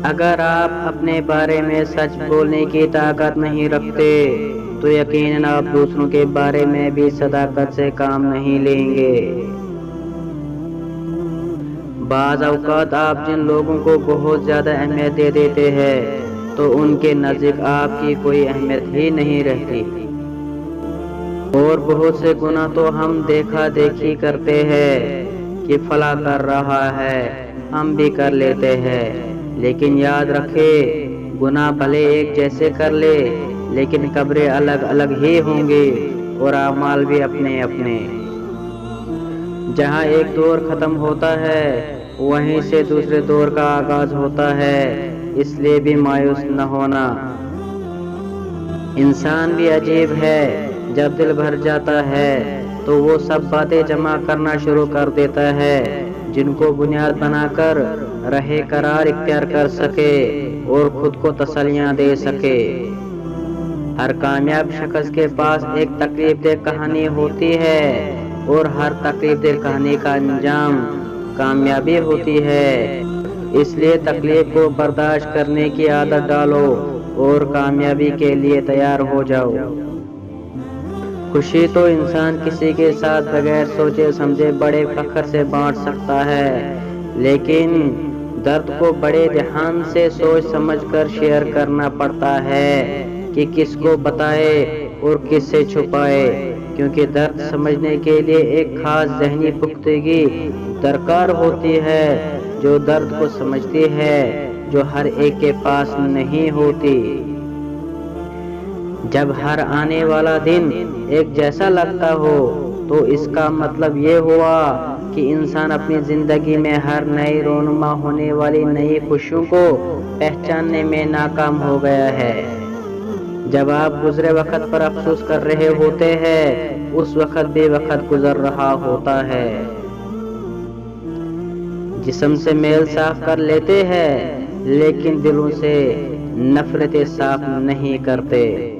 اگر آپ اپنے بارے میں سچ بولنے کی طاقت نہیں رکھتے تو یقیناً آپ دوسروں کے بارے میں بھی صداقت سے کام نہیں لیں گے۔ بعض اوقات آپ جن لوگوں کو بہت زیادہ اہمیت دے دیتے ہیں تو ان کے نزدیک آپ کی کوئی اہمیت ہی نہیں رہتی۔ اور بہت سے گناہ تو ہم دیکھا دیکھی کرتے ہیں کہ فلاں کر رہا ہے ہم بھی کر لیتے ہیں، لیکن یاد رکھے گناہ بھلے ایک جیسے کر لے لیکن قبریں الگ الگ ہی ہوں گی اور اعمال بھی اپنے اپنے۔ جہاں ایک دور ختم ہوتا ہے وہیں سے دوسرے دور کا آغاز ہوتا ہے، اس لیے بھی مایوس نہ ہونا۔ انسان بھی عجیب ہے، جب دل بھر جاتا ہے تو وہ سب باتیں جمع کرنا شروع کر دیتا ہے جن کو بنیاد بنا کر راہ قرار اختیار کر سکے اور خود کو تسلیاں دے سکے۔ ہر کامیاب شخص کے پاس ایک تکلیف دہ کہانی ہوتی ہے اور ہر تکلیف دہ کہانی کا انجام کامیابی ہوتی ہے۔ اس لیے تکلیف کو برداشت کرنے کی عادت ڈالو اور کامیابی کے لیے تیار ہو جاؤ۔ خوشی تو انسان کسی کے ساتھ بغیر سوچے سمجھے بڑے فخر سے بانٹ سکتا ہے، لیکن درد کو بڑے دھیان سے سوچ سمجھ کر شیئر کرنا پڑتا ہے کہ کس کو بتائے اور کس سے چھپائے، کیونکہ درد سمجھنے کے لیے ایک خاص ذہنی پختگی درکار ہوتی ہے جو درد کو سمجھتی ہے، جو ہر ایک کے پاس نہیں ہوتی۔ جب ہر آنے والا دن ایک جیسا لگتا ہو تو اس کا مطلب یہ ہوا کہ انسان اپنی زندگی میں ہر نئی رونما ہونے والی نئی خوشیوں کو پہچاننے میں ناکام ہو گیا ہے۔ جب آپ گزرے وقت پر افسوس کر رہے ہوتے ہیں اس وقت بھی وقت گزر رہا ہوتا ہے۔ جسم سے میل صاف کر لیتے ہیں لیکن دلوں سے نفرتیں صاف نہیں کرتے۔